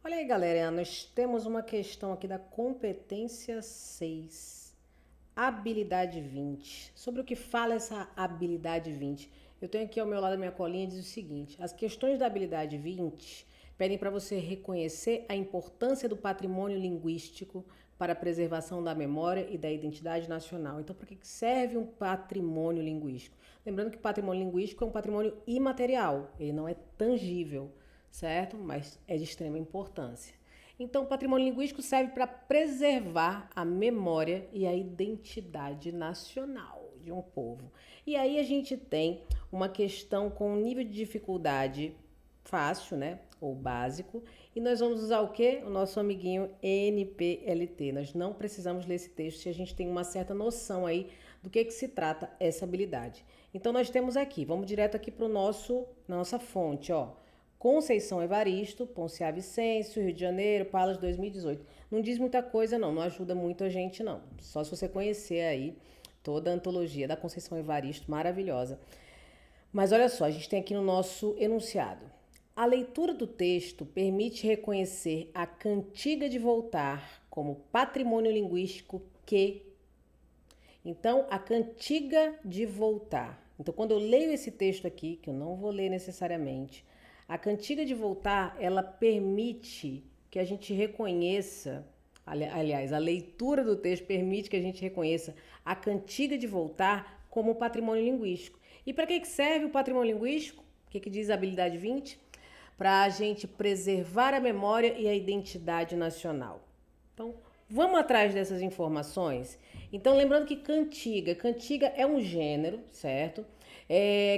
Olha aí, galera, nós temos uma questão aqui da competência 6, habilidade 20. Sobre o que fala essa habilidade 20? Eu tenho aqui ao meu lado a minha colinha, diz o seguinte: as questões da habilidade 20 pedem para você reconhecer a importância do patrimônio linguístico para a preservação da memória e da identidade nacional. Então, para que serve um patrimônio linguístico? Lembrando que patrimônio linguístico é um patrimônio imaterial, ele não é tangível, certo? Mas é de extrema importância. Então, o patrimônio linguístico serve para preservar a memória e a identidade nacional de um povo. E aí a gente tem uma questão com um nível de dificuldade fácil, né? Ou básico. E nós vamos usar o quê? O nosso amiguinho NPLT. Nós não precisamos ler esse texto se a gente tem uma certa noção aí do que se trata essa habilidade. Então nós temos aqui, vamos direto aqui para nossa fonte, ó. Conceição Evaristo, Ponciá Vicêncio, Rio de Janeiro, Palas 2018. Não diz muita coisa não ajuda muito a gente não. Só se você conhecer aí toda a antologia da Conceição Evaristo, maravilhosa. Mas olha só, a gente tem aqui no nosso enunciado. A leitura do texto permite reconhecer a cantiga de Voltaire como patrimônio linguístico que... Então, a cantiga de Voltaire. Então, quando eu leio esse texto aqui, que eu não vou ler necessariamente, a cantiga de Voltaire, ela permite que a gente reconheça, aliás, a leitura do texto permite que a gente reconheça a cantiga de Voltaire como patrimônio linguístico. E para que serve o patrimônio linguístico? O que diz a habilidade 20? Para a gente preservar a memória e a identidade nacional. Então, vamos atrás dessas informações? Então, lembrando que cantiga é um gênero, certo?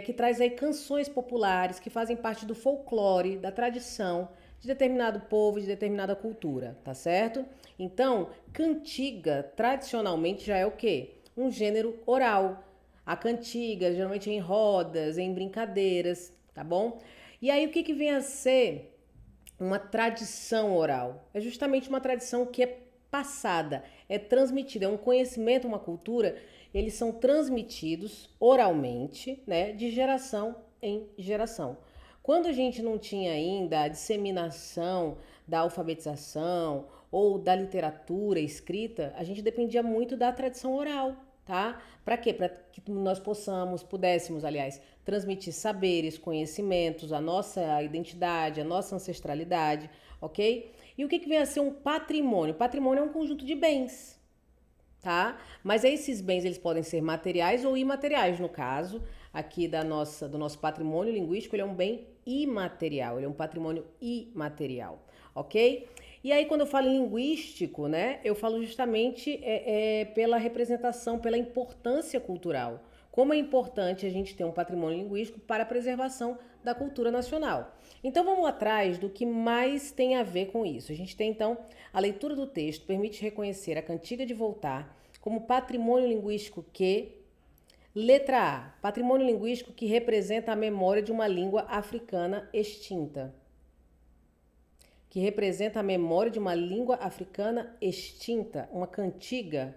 Que traz aí canções populares que fazem parte do folclore, da tradição de determinado povo, de determinada cultura, tá certo? Então, cantiga tradicionalmente já é o quê? Um gênero oral. A cantiga, geralmente em rodas, em brincadeiras, tá bom? E aí o que vem a ser uma tradição oral? É justamente uma tradição que é passada, é transmitida, é um conhecimento, uma cultura, eles são transmitidos oralmente, né, de geração em geração. Quando a gente não tinha ainda a disseminação da alfabetização ou da literatura escrita, a gente dependia muito da tradição oral, tá? Para quê? Para que nós pudéssemos, aliás, transmitir saberes, conhecimentos, a nossa identidade, a nossa ancestralidade, ok? E o que vem a ser um patrimônio? Patrimônio é um conjunto de bens, tá? Mas esses bens eles podem ser materiais ou imateriais. No caso aqui do nosso patrimônio linguístico, ele é um bem imaterial, ele é um patrimônio imaterial, ok? E aí, quando eu falo em linguístico, né, eu falo justamente pela representação, pela importância cultural. Como é importante a gente ter um patrimônio linguístico para a preservação da cultura nacional. Então, vamos atrás do que mais tem a ver com isso. A gente tem, então, a leitura do texto permite reconhecer a cantiga de Voltaire como patrimônio linguístico que... Letra A, patrimônio linguístico que representa a memória de uma língua africana extinta. Que representa a memória de uma língua africana extinta, uma cantiga?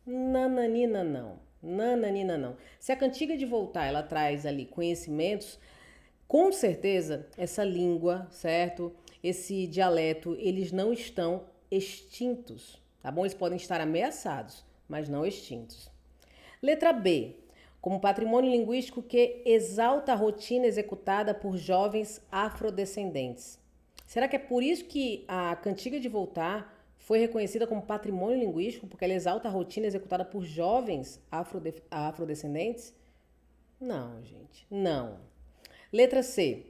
Nananina não. Nananina não. Se a cantiga de Voltaire ela traz ali conhecimentos, com certeza essa língua, certo? Esse dialeto, eles não estão extintos, tá bom? Eles podem estar ameaçados, mas não extintos. Letra B, como patrimônio linguístico que exalta a rotina executada por jovens afrodescendentes. Será que é por isso que a cantiga de Voltaire foi reconhecida como patrimônio linguístico, porque ela exalta a rotina executada por jovens afrodescendentes? Não, gente, não. Letra C,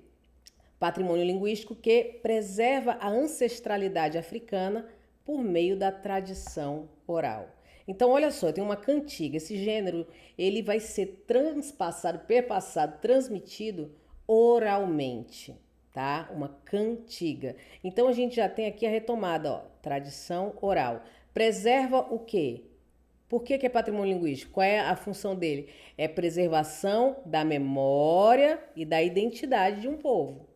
patrimônio linguístico que preserva a ancestralidade africana por meio da tradição oral. Então, olha só, tem uma cantiga. Esse gênero, ele vai ser transpassado, perpassado, transmitido oralmente, tá? Uma cantiga. Então, a gente já tem aqui a retomada, ó, tradição oral. Preserva o quê? Por que é patrimônio linguístico? Qual é a função dele? É preservação da memória e da identidade de um povo.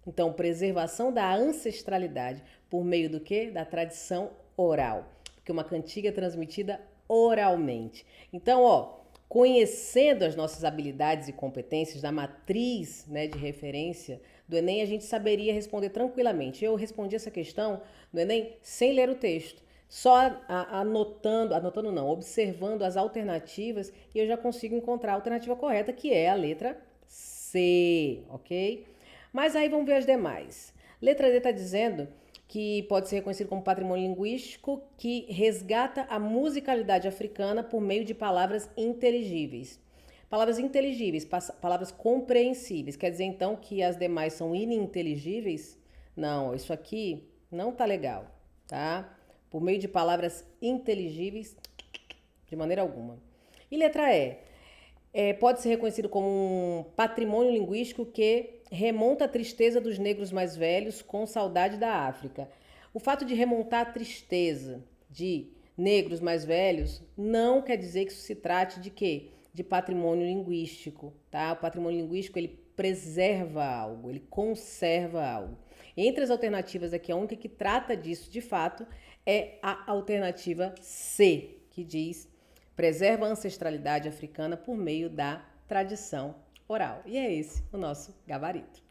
Então, preservação da ancestralidade por meio do quê? Da tradição oral. Porque uma cantiga é transmitida oralmente. Então, ó, conhecendo as nossas habilidades e competências da matriz, né, de referência do Enem, a gente saberia responder tranquilamente. Eu respondi essa questão do Enem sem ler o texto, só anotando não, observando as alternativas e eu já consigo encontrar a alternativa correta, que é a letra C, ok? Mas aí vamos ver as demais. Letra D está dizendo que pode ser reconhecido como patrimônio linguístico que resgata a musicalidade africana por meio de palavras inteligíveis. Palavras inteligíveis, palavras compreensíveis. Quer dizer, então, que as demais são ininteligíveis? Não, isso aqui não tá legal, tá? Por meio de palavras inteligíveis, de maneira alguma. E letra E. Pode ser reconhecido como um patrimônio linguístico que remonta a tristeza dos negros mais velhos com saudade da África. O fato de remontar a tristeza de negros mais velhos não quer dizer que isso se trate de quê? De patrimônio linguístico, tá? O patrimônio linguístico, ele preserva algo, ele conserva algo. Entre as alternativas aqui, a única que trata disso de fato é a alternativa C, que diz preserva a ancestralidade africana por meio da tradição oral. E é esse o nosso gabarito.